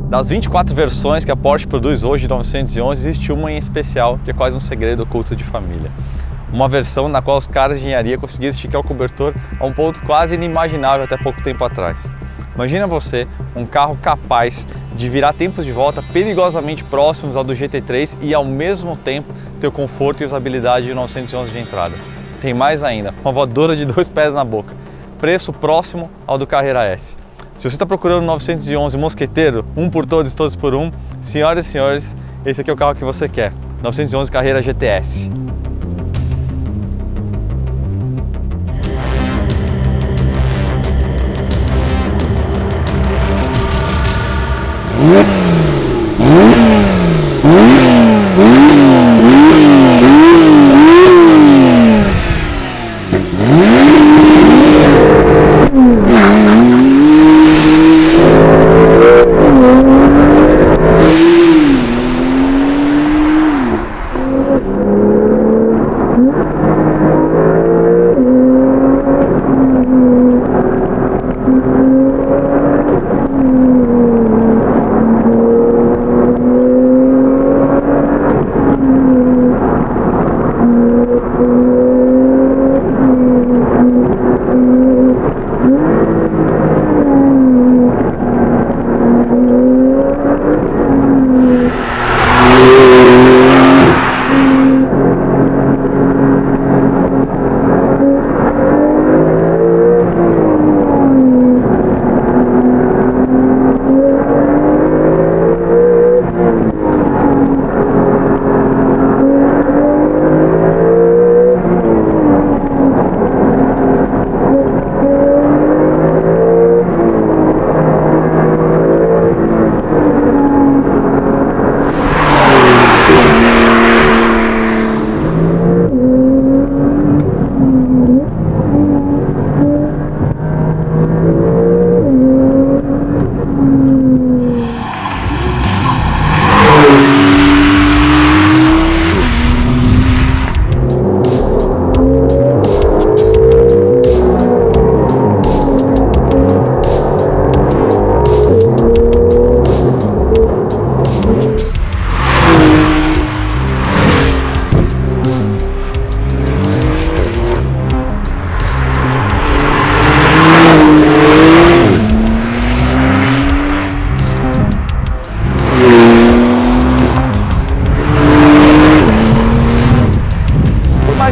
Das 24 versões que a Porsche produz hoje de 911, existe uma em especial que é quase um segredo oculto de família. Uma versão na qual os caras de engenharia conseguiram esticar o cobertor a um ponto quase inimaginável até pouco tempo atrás. Imagina você, um carro capaz de virar tempos de volta perigosamente próximos ao do GT3 e ao mesmo tempo ter o conforto e usabilidade de 911 de entrada. Tem mais ainda, uma voadora de 2 pés na boca, preço próximo ao do Carrera S. Se você está procurando um 911 mosqueteiro, um por todos, todos por um, senhoras e senhores, esse aqui é o carro que você quer, 911 Carrera GTS.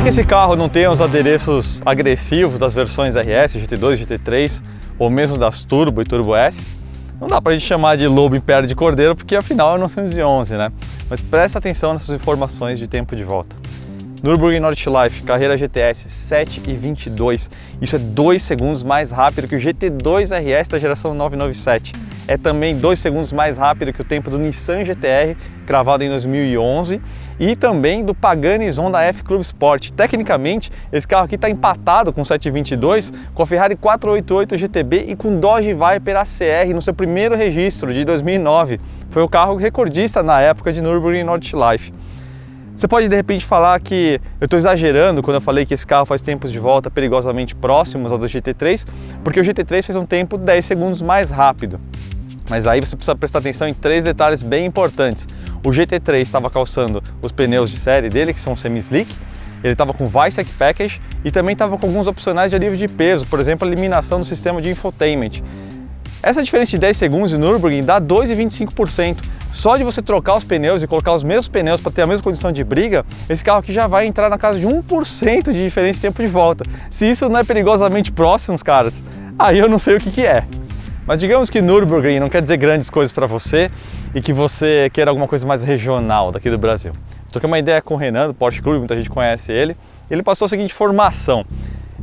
Que esse carro não tenha os adereços agressivos das versões RS, GT2, GT3 ou mesmo das Turbo e Turbo S, não dá pra gente chamar de lobo em perna de cordeiro porque afinal é 911, né? Mas presta atenção nessas informações de tempo de volta. Nürburgring Nordschleife, Carrera GTS 7:22, isso é 2 segundos mais rápido que o GT2 RS da geração 997. É também 2 segundos mais rápido que o tempo do Nissan GT-R, cravado em 2011, e também do Pagani Zonda F Club Sport. Tecnicamente, esse carro aqui está empatado com o 722, com a Ferrari 488 GTB e com o Dodge Viper ACR no seu primeiro registro de 2009. Foi o carro recordista na época de Nürburgring Nordschleife. Você pode de repente falar que eu estou exagerando quando eu falei que esse carro faz tempos de volta perigosamente próximos ao do GT3, porque o GT3 fez um tempo 10 segundos mais rápido. Mas aí você precisa prestar atenção em 3 detalhes bem importantes. O GT3 estava calçando os pneus de série dele, que são semi-slick, ele estava com Weissach Package e também estava com alguns opcionais de alívio de peso, por exemplo, a eliminação do sistema de infotainment. Essa diferença de 10 segundos em Nürburgring dá 2,25%. Só de você trocar os pneus e colocar os mesmos pneus para ter a mesma condição de briga, esse carro aqui já vai entrar na casa de 1% de diferença de tempo de volta. Se isso não é perigosamente próximo, caras, aí eu não sei o que é. Mas digamos que Nürburgring não quer dizer grandes coisas para você e que você queira alguma coisa mais regional daqui do Brasil. Troquei uma ideia com o Renan, do Porsche Clube, muita gente conhece ele. Ele passou a seguinte informação: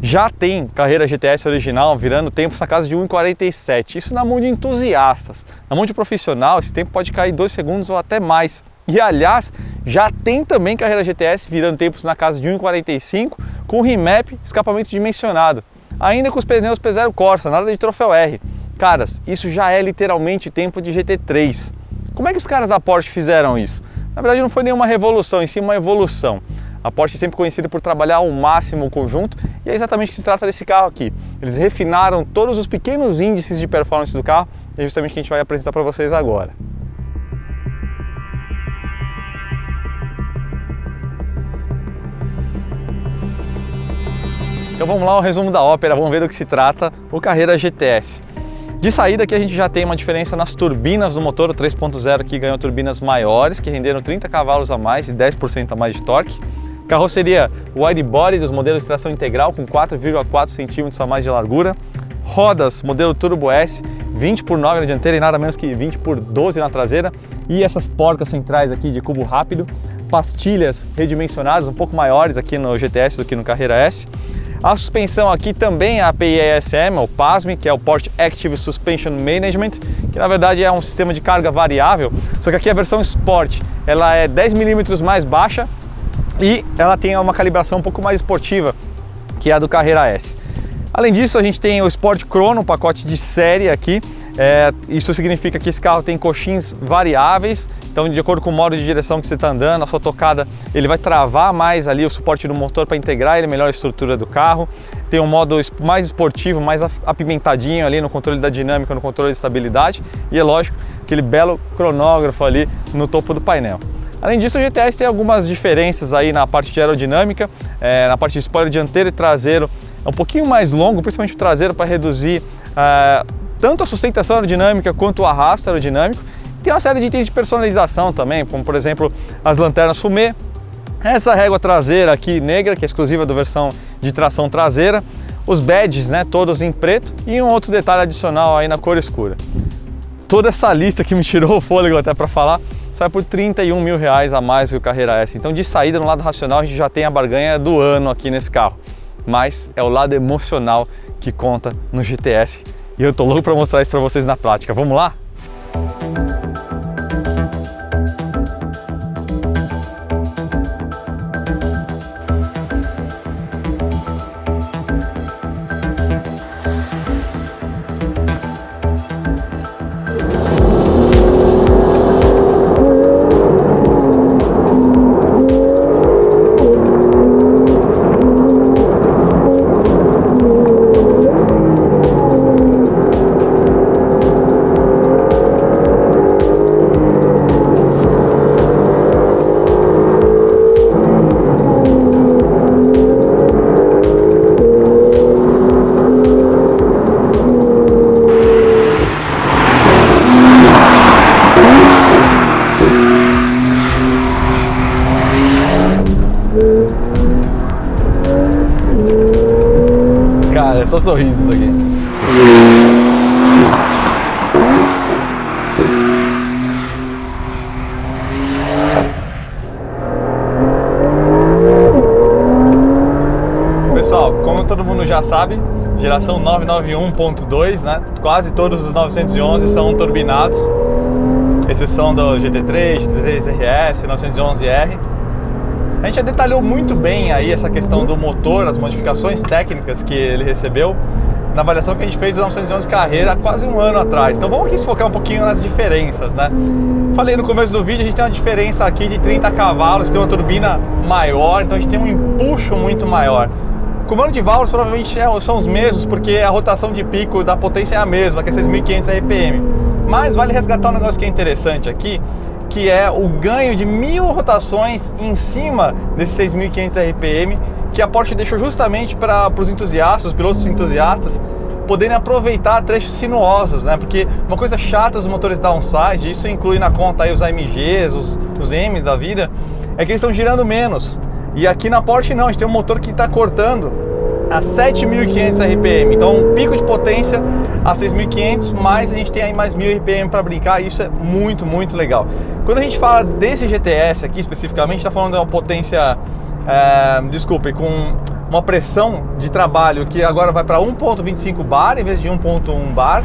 já tem Carrera GTS original virando tempos na casa de 1,47. Isso na mão de entusiastas. Na mão de profissional, esse tempo pode cair 2 segundos ou até mais. E aliás, já tem também Carrera GTS virando tempos na casa de 1,45 com remap, escapamento dimensionado. Ainda com os pneus P0 Corsa, nada de troféu R. Caras, isso já é literalmente tempo de GT3. Como é que os caras da Porsche fizeram isso? Na verdade não foi nenhuma revolução, em si uma evolução. A Porsche é sempre conhecida por trabalhar ao máximo o conjunto e é exatamente o que se trata desse carro aqui. Eles refinaram todos os pequenos índices de performance do carro e é justamente o que a gente vai apresentar para vocês agora. Então vamos lá, o resumo da ópera, vamos ver do que se trata o Carrera GTS. De saída aqui a gente já tem uma diferença nas turbinas do motor, o 3.0 que ganhou turbinas maiores, que renderam 30 cavalos a mais e 10% a mais de torque. Carroceria wide body dos modelos de tração integral com 4,4 centímetros a mais de largura. Rodas modelo Turbo S, 20x9 na dianteira e nada menos que 20x12 na traseira. E essas porcas centrais aqui de cubo rápido. Pastilhas redimensionadas, um pouco maiores aqui no GTS do que no Carrera S. A suspensão aqui também é a PISM, ou PASM, que é o Port Active Suspension Management, que na verdade é um sistema de carga variável, só que aqui a versão Sport ela é 10 mm mais baixa e ela tem uma calibração um pouco mais esportiva, que é a do Carrera S. Além disso, a gente tem o Sport Chrono, um pacote de série aqui. Isso significa que esse carro tem coxins variáveis, então de acordo com o modo de direção que você está andando, a sua tocada, ele vai travar mais ali o suporte do motor para integrar ele melhor a estrutura do carro. Tem um modo mais esportivo, mais apimentadinho ali no controle da dinâmica, no controle de estabilidade e é lógico, aquele belo cronógrafo ali no topo do painel. Além disso, o GTS tem algumas diferenças aí na parte de aerodinâmica, na parte de spoiler dianteiro e traseiro é um pouquinho mais longo, principalmente o traseiro, para reduzir tanto a sustentação aerodinâmica quanto o arrasto aerodinâmico. Tem uma série de itens de personalização também, como por exemplo as lanternas fumê, essa régua traseira aqui negra, que é exclusiva da versão de tração traseira, os badges, né, todos em preto e um outro detalhe adicional aí na cor escura. Toda essa lista que me tirou o fôlego até para falar, sai por R$31 mil a mais que o Carrera S. Então de saída, no lado racional, a gente já tem a barganha do ano aqui nesse carro. Mas é o lado emocional que conta no GTS. E eu tô louco para mostrar isso para vocês na prática. Vamos lá? Cara, é só sorriso isso aqui. Pessoal, como todo mundo já sabe, geração 991.2, né? Quase todos os 911 são turbinados, exceção do GT3, GT3 RS, 911R. A gente já detalhou muito bem aí essa questão do motor, as modificações técnicas que ele recebeu na avaliação que a gente fez do 911 Carrera há quase um ano atrás. Então vamos aqui se focar um pouquinho nas diferenças, né? Falei no começo do vídeo, a gente tem uma diferença aqui de 30 cavalos, tem uma turbina maior, então a gente tem um empuxo muito maior. O comando de válvulas provavelmente são os mesmos, porque a rotação de pico da potência é a mesma, que é 6.500 RPM. Mas vale resgatar um negócio que é interessante aqui, que é o ganho de 1000 rotações em cima desses 6.500 RPM, que a Porsche deixou justamente para os entusiastas, os pilotos entusiastas, poderem aproveitar trechos sinuosos, né? Porque uma coisa chata dos motores downside, isso inclui na conta aí os AMGs, os M's da vida, é que eles estão girando menos. E aqui na Porsche não, a gente tem um motor que está cortando a 7.500 RPM, então um pico de potência a 6.500, mas a gente tem aí mais 1000 RPM para brincar, e isso é muito, muito legal. Quando a gente fala desse GTS aqui especificamente, está falando de uma potência, com uma pressão de trabalho que agora vai para 1.25 bar em vez de 1.1 bar,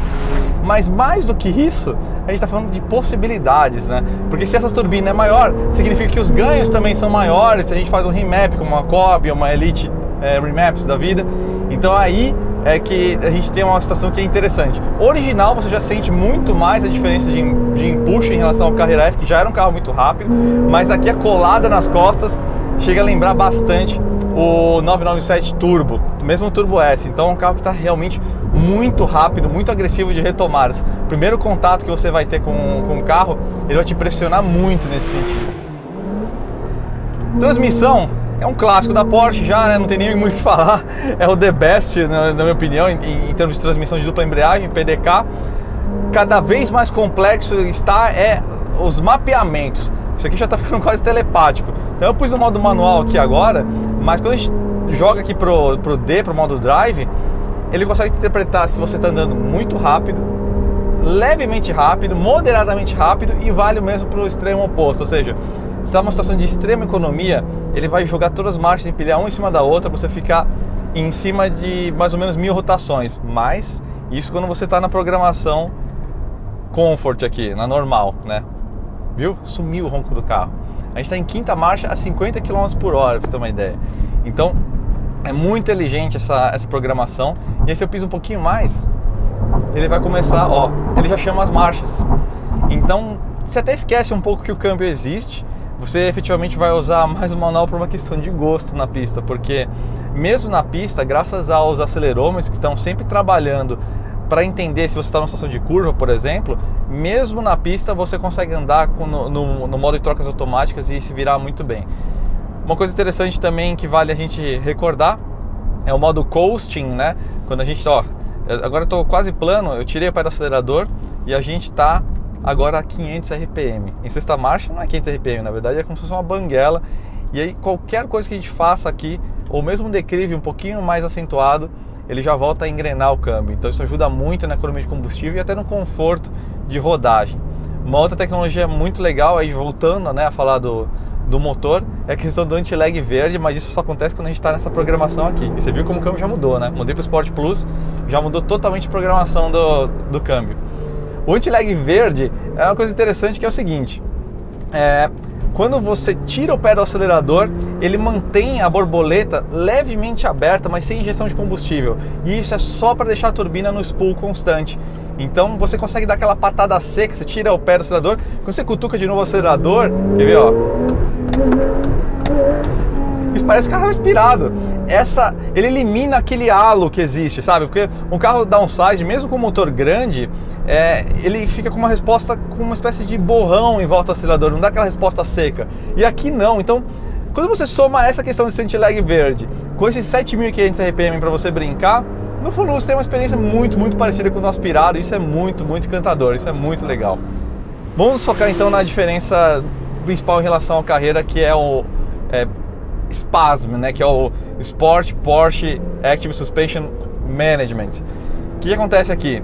mas mais do que isso, a gente está falando de possibilidades, né? Porque se essa turbina é maior, significa que os ganhos também são maiores, se a gente faz um remap como uma Cobia, uma Elite Remaps da vida, então aí é que a gente tem uma situação que é interessante. Original, você já sente muito mais a diferença de empuxo em relação ao Carrera S, que já era um carro muito rápido, mas aqui a colada nas costas chega a lembrar bastante o 997 Turbo, mesmo o Turbo S. Então é um carro que está realmente muito rápido, muito agressivo de retomadas. O primeiro contato que você vai ter com o carro, ele vai te pressionar muito nesse sentido. Transmissão, é um clássico da Porsche já, né? Não tem nem muito o que falar, é o the best, na minha opinião, em termos de transmissão de dupla embreagem, PDK. Cada vez mais complexo está os mapeamentos. Isso aqui já está ficando quase telepático. Então eu pus no modo manual aqui agora, mas quando a gente joga aqui pro modo drive, ele consegue interpretar se você está andando muito rápido, levemente rápido, moderadamente rápido, e vale o mesmo para o extremo oposto. Ou seja, se está numa situação de extrema economia, ele vai jogar todas as marchas, empilhar uma em cima da outra, para você ficar em cima de mais ou menos 1000 rotações. Mas isso quando você está na programação Comfort aqui, na normal, né? Viu? Sumiu o ronco do carro. A gente está em quinta marcha a 50 km por hora, para você ter uma ideia. Então é muito inteligente essa programação. E aí se eu piso um pouquinho mais, ele vai começar, ó, ele já chama as marchas. Então você até esquece um pouco que o câmbio existe. Você efetivamente vai usar mais o manual por uma questão de gosto na pista, porque mesmo na pista, graças aos acelerômetros que estão sempre trabalhando para entender se você está numa situação de curva, por exemplo, mesmo na pista você consegue andar no modo de trocas automáticas e se virar muito bem. Uma coisa interessante também que vale a gente recordar é o modo coasting, né? Quando a gente, ó, agora eu estou quase plano, eu tirei o pé do acelerador e a gente está agora a 500 RPM. Em sexta marcha não é 500 RPM, na verdade é como se fosse uma banguela. E aí qualquer coisa que a gente faça aqui, ou mesmo um declive um pouquinho mais acentuado, ele já volta a engrenar o câmbio. Então isso ajuda muito na economia de combustível e até no conforto de rodagem. Uma outra tecnologia muito legal, aí voltando, né, a falar do motor, é a questão do anti-lag verde, mas isso só acontece quando a gente está nessa programação aqui. E você viu como o câmbio já mudou, né? Mudei para o Sport Plus, já mudou totalmente a programação do câmbio. O anti-lag verde é uma coisa interessante que é o seguinte, quando você tira o pé do acelerador, ele mantém a borboleta levemente aberta, mas sem injeção de combustível. E isso é só para deixar a turbina no spool constante. Então você consegue dar aquela patada seca, você tira o pé do acelerador, quando você cutuca de novo o acelerador, quer ver, ó? Isso parece carro inspirado. Ele elimina aquele halo que existe, sabe? Porque um carro downsize, mesmo com motor grande, ele fica com uma resposta, com uma espécie de borrão em volta do acelerador, não dá aquela resposta seca. E aqui não. Então, quando você soma essa questão de anti-lag verde com esses 7.500 RPM para você brincar, no fundo você tem uma experiência muito, muito parecida com o aspirado. Isso é muito, muito encantador, isso é muito legal. Vamos focar então na diferença principal em relação à carreira, que é o SPASM, né, que é o Sport Porsche Active Suspension Management. O que acontece aqui?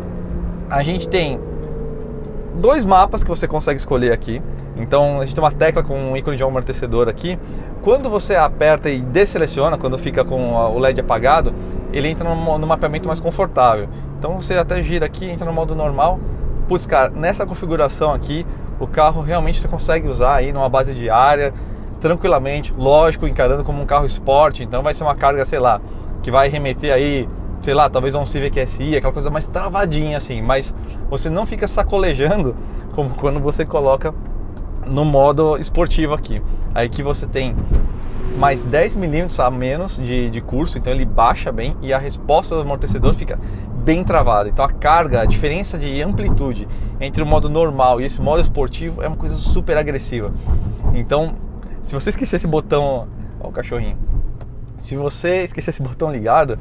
A gente tem dois mapas que você consegue escolher aqui. Então a gente tem uma tecla com um ícone de amortecedor aqui. Quando você aperta e deseleciona, quando fica com o LED apagado, ele entra no mapeamento mais confortável. Então você até gira aqui, entra no modo normal. Putz, cara, nessa configuração aqui, o carro realmente você consegue usar aí numa base diária, tranquilamente, lógico, encarando como um carro esporte. Então vai ser uma carga, sei lá, que vai remeter aí, sei lá, talvez a um Civic SI, aquela coisa mais travadinha assim, mas você não fica sacolejando como quando você coloca no modo esportivo aqui. Aí que você tem mais 10 milímetros a menos de curso, então ele baixa bem e a resposta do amortecedor fica bem travada. Então a carga, a diferença de amplitude entre o modo normal e esse modo esportivo é uma coisa super agressiva. Então, se você esquecer esse botão, ó o cachorrinho, se você esquecer esse botão ligado,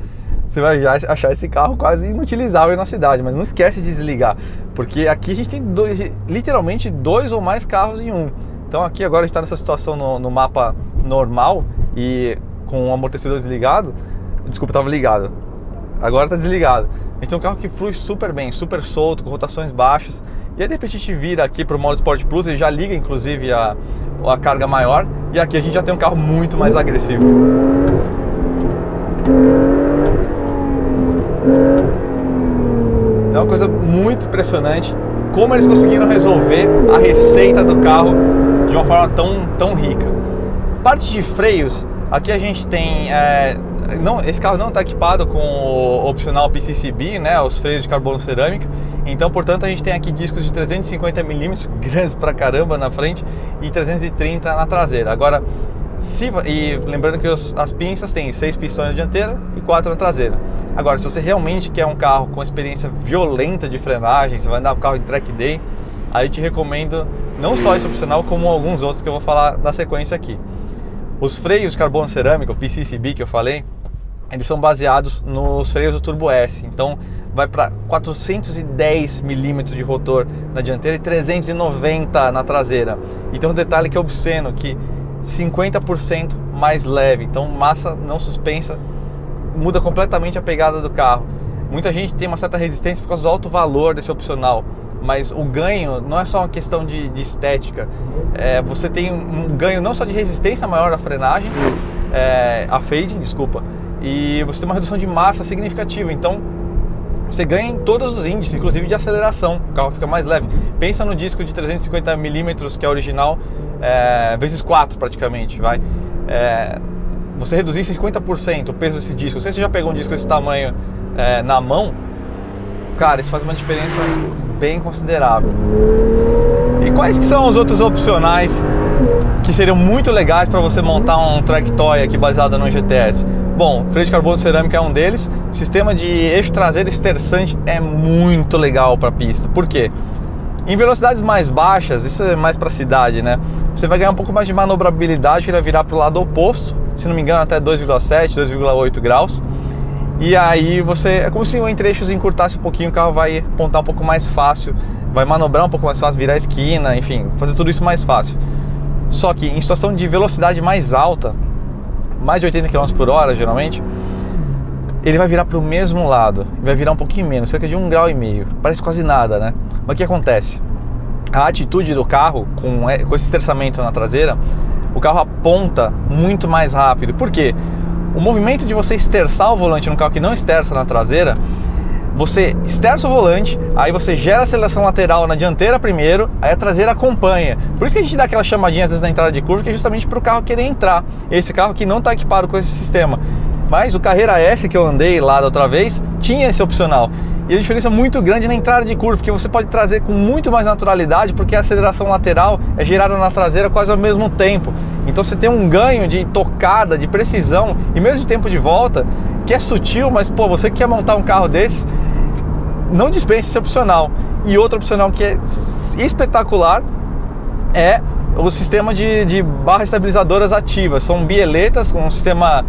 você vai já achar esse carro quase inutilizável na cidade, mas não esquece de desligar, porque aqui a gente tem literalmente dois ou mais carros em um. Então aqui agora a gente está nessa situação no mapa normal e com o amortecedor desligado, desculpa, estava ligado, agora está desligado. A gente tem um carro que flui super bem, super solto, com rotações baixas, e aí de repente a gente vira aqui para o modo Sport Plus, ele já liga inclusive a carga maior, e aqui a gente já tem um carro muito mais agressivo. É uma coisa muito impressionante como eles conseguiram resolver a receita do carro de uma forma tão rica. Parte de freios, aqui a gente tem esse carro não está equipado com o opcional PCCB, né, os freios de carbono cerâmica. Então, portanto, a gente tem aqui discos de 350mm, grandes pra caramba na frente, e 330 na traseira. Agora, e lembrando que as pinças têm 6 pistões na dianteira e 4 na traseira. Agora, se você realmente quer um carro com experiência violenta de frenagem, você vai andar com carro em track day, aí eu te recomendo não só esse opcional, como alguns outros que eu vou falar na sequência aqui. Os freios de carbono cerâmico, o PCCB que eu falei, eles são baseados nos freios do Turbo S, então vai para 410 milímetros de rotor na dianteira e 390 na traseira. E tem um detalhe que é obsceno, que 50% mais leve, então massa não suspensa, muda completamente a pegada do carro. Muita gente tem uma certa resistência por causa do alto valor desse opcional, mas o ganho não é só uma questão de estética, você tem um ganho não só de resistência maior à frenagem, a fading, desculpa, e você tem uma redução de massa significativa, então você ganha em todos os índices, inclusive de aceleração, o carro fica mais leve. Pensa no disco de 350mm que é original, vezes 4 praticamente, vai. Você reduzir 50% o peso desse disco, não sei se você já pegou um disco desse tamanho na mão, cara, isso faz uma diferença bem considerável. E quais que são os outros opcionais que seriam muito legais para você montar um track toy aqui baseado no GTS? Bom, freio de carbono cerâmico é um deles. Sistema de eixo traseiro esterçante é muito legal para pista. Por quê? Em velocidades mais baixas, isso é mais para cidade, né? Você vai ganhar um pouco mais de manobrabilidade, ele vai virar para o lado oposto, se não me engano até 2,7, 2,8 graus. E aí é como se o entre-eixos encurtasse um pouquinho, o carro vai apontar um pouco mais fácil, vai manobrar um pouco mais fácil, virar a esquina, enfim, fazer tudo isso mais fácil. Só que em situação de velocidade mais alta, mais de 80 km por hora geralmente, ele vai virar para o mesmo lado, vai virar um pouquinho menos, cerca de 1,5 graus, parece quase nada, né? Mas o que acontece? A atitude do carro, com esse esterçamento na traseira, o carro aponta muito mais rápido. Por quê? O movimento de você esterçar o volante num carro que não esterça na traseira, você esterça o volante, aí você gera aceleração lateral na dianteira primeiro, aí a traseira acompanha. Por isso que a gente dá aquela chamadinha às vezes na entrada de curva, que é justamente para o carro querer entrar. Esse carro que não está equipado com esse sistema. Mas o Carrera S que eu andei lá da outra vez, tinha esse opcional. E a diferença é muito grande na entrada de curva, porque você pode trazer com muito mais naturalidade, porque a aceleração lateral é gerada na traseira quase ao mesmo tempo. Então você tem um ganho de tocada, de precisão e mesmo de tempo de volta, que é sutil, mas pô, você que quer montar um carro desse, não dispense esse opcional. E outro opcional que é espetacular é o sistema de barras estabilizadoras ativas. São bieletas com um sistema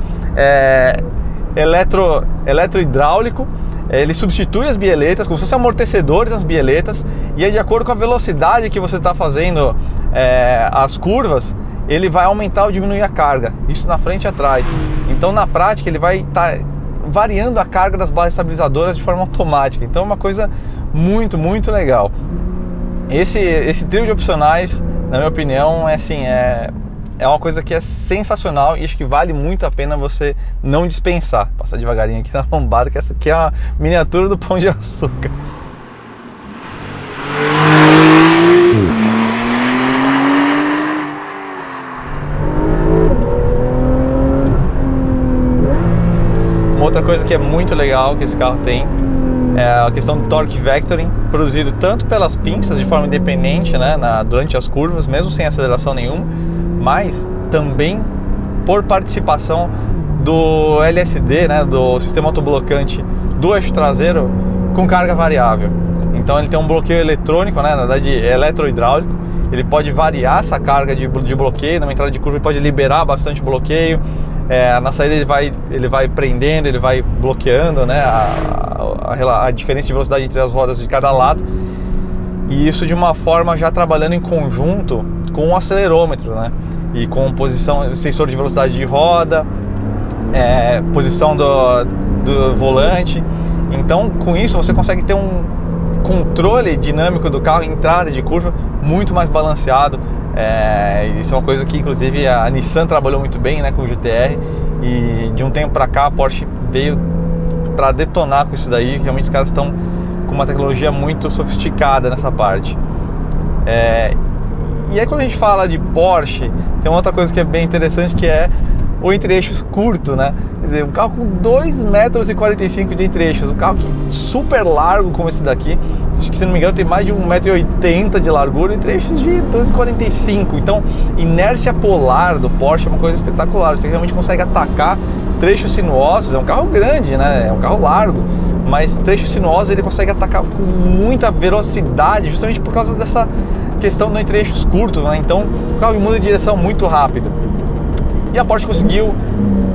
eletrohidráulico. Ele substitui as bieletas, como se fossem amortecedores nas bieletas, e aí de acordo com a velocidade que você está fazendo as curvas, ele vai aumentar ou diminuir a carga, isso na frente e atrás. Então na prática ele vai estar variando a carga das barras estabilizadoras de forma automática, então é uma coisa muito, muito legal. Esse trio de opcionais, na minha opinião, é uma coisa que é sensacional e acho que vale muito a pena você não dispensar. Passar devagarinho aqui na lombada, que essa aqui é a miniatura do Pão de Açúcar. Uma outra coisa que é muito legal que esse carro tem é a questão do torque vectoring, produzido tanto pelas pinças de forma independente, né, durante as curvas, mesmo sem aceleração nenhuma, mas também por participação do LSD, né, do sistema autoblocante do eixo traseiro com carga variável. Então ele tem um bloqueio eletrônico, né, na verdade eletrohidráulico. Ele pode variar essa carga de bloqueio, numa entrada de curva ele pode liberar bastante bloqueio, na saída ele vai prendendo, ele vai bloqueando, né, a diferença de velocidade entre as rodas de cada lado. E isso de uma forma já trabalhando em conjunto com o acelerômetro, né? E com posição, sensor de velocidade de roda, posição do volante. Então, com isso você consegue ter um controle dinâmico do carro em entrada de curva muito mais balanceado. Isso é uma coisa que inclusive a Nissan trabalhou muito bem, né, com o GT-R, e de um tempo para cá a Porsche veio para detonar com isso daí. Realmente os caras estão com uma tecnologia muito sofisticada nessa parte. E aí quando a gente fala de Porsche, tem uma outra coisa que é bem interessante, que é o entre-eixos curto, né? Quer dizer, um carro com 2,45 m de entre-eixos, um carro super largo como esse daqui, acho que se não me engano tem mais de 1,80 m de largura, entre-eixos de 2,45 m. Então, inércia polar do Porsche é uma coisa espetacular, você realmente consegue atacar trechos sinuosos. É um carro grande, né? É um carro largo, mas trechos sinuosos ele consegue atacar com muita velocidade, justamente por causa dessa questão do entre-eixos curto, né? Então o carro muda de direção muito rápido. E a Porsche conseguiu,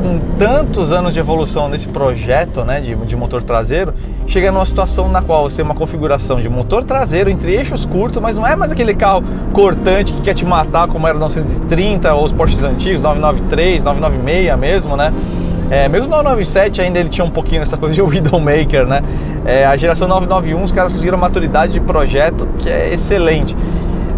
com tantos anos de evolução nesse projeto, né, de motor traseiro, chega numa situação na qual você tem uma configuração de motor traseiro entre eixos curtos, mas não é mais aquele carro cortante que quer te matar como era o 930 ou os Porsches antigos, 993, 996 mesmo, né? Mesmo no 997 ainda ele tinha um pouquinho essa coisa de Widowmaker, né? A geração 991 os caras conseguiram maturidade de projeto que é excelente.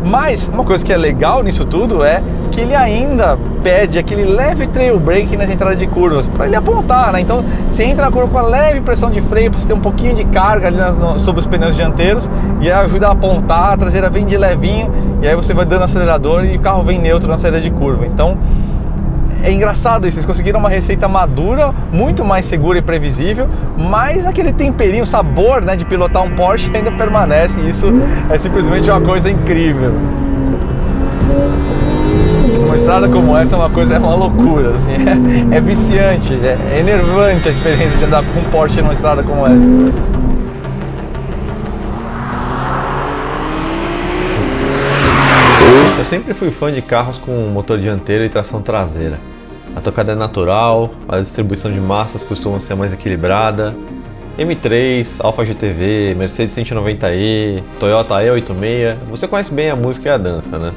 Mas uma coisa que é legal nisso tudo é que ele ainda pede aquele leve trail brake nas entradas de curvas para ele apontar, né? Então você entra na curva com a leve pressão de freio para você ter um pouquinho de carga ali sobre os pneus dianteiros e ajuda a apontar, a traseira vem de levinho e aí você vai dando acelerador e o carro vem neutro na saída de curva. Então é engraçado isso, eles conseguiram uma receita madura, muito mais segura e previsível, mas aquele temperinho, sabor, né, de pilotar um Porsche ainda permanece, e isso é simplesmente uma coisa incrível. Uma estrada como essa é uma loucura, assim, é viciante, é enervante a experiência de andar com um Porsche numa estrada como essa. Eu sempre fui fã de carros com motor dianteiro e tração traseira. A tocada é natural, a distribuição de massas costuma ser mais equilibrada. M3, Alfa GTV, Mercedes 190e, Toyota E86, você conhece bem a música e a dança, né?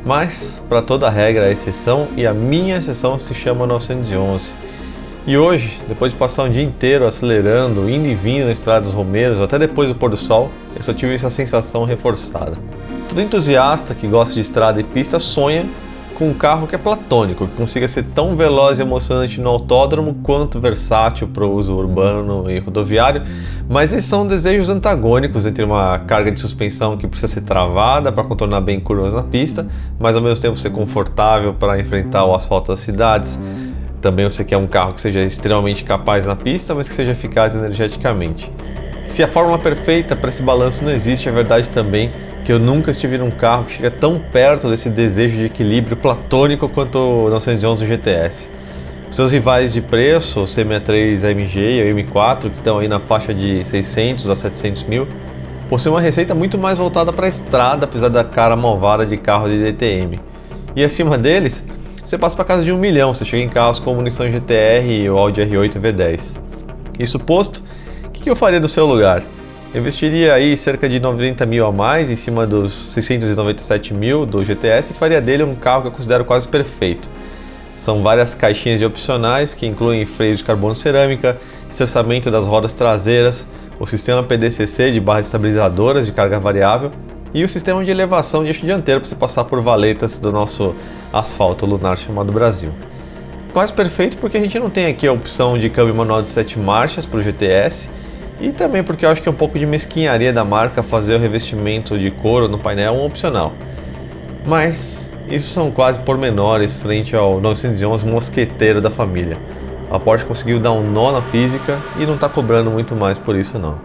Mas, para toda regra há exceção, e a minha exceção se chama 911. E hoje, depois de passar um dia inteiro acelerando, indo e vindo na estrada dos Romeiros, até depois do pôr do sol, eu só tive essa sensação reforçada. Todo entusiasta que gosta de estrada e pista sonha com um carro que é platônico, que consiga ser tão veloz e emocionante no autódromo quanto versátil para o uso urbano e rodoviário, mas eles são desejos antagônicos entre uma carga de suspensão que precisa ser travada para contornar bem curvas na pista, mas ao mesmo tempo ser confortável para enfrentar o asfalto das cidades. Também você quer um carro que seja extremamente capaz na pista, mas que seja eficaz energeticamente. Se a fórmula perfeita para esse balanço não existe, é verdade também que eu nunca estive num carro que chega tão perto desse desejo de equilíbrio platônico quanto o 911 GTS. Os seus rivais de preço, o C63 AMG e o M4, que estão aí na faixa de 600 a 700 mil, possuem uma receita muito mais voltada para a estrada, apesar da cara malvada de carro de DTM. E acima deles, você passa para casa de 1 milhão, você chega em carros como o Nissan GT-R e o Audi R8 V10. Isso posto, o que eu faria no seu lugar? Eu investiria aí cerca de 90 mil a mais em cima dos 697 mil do GTS e faria dele um carro que eu considero quase perfeito. São várias caixinhas de opcionais que incluem freios de carbono cerâmica, estressamento das rodas traseiras, o sistema PDCC de barras estabilizadoras de carga variável e o sistema de elevação de eixo dianteiro para você passar por valetas do nosso asfalto lunar chamado Brasil. Quase perfeito porque a gente não tem aqui a opção de câmbio manual de 7 marchas para o GTS, e também porque eu acho que é um pouco de mesquinharia da marca fazer o revestimento de couro no painel um opcional. Mas isso são quase pormenores frente ao 911 mosqueteiro da família. A Porsche conseguiu dar um nó na física e não está cobrando muito mais por isso não.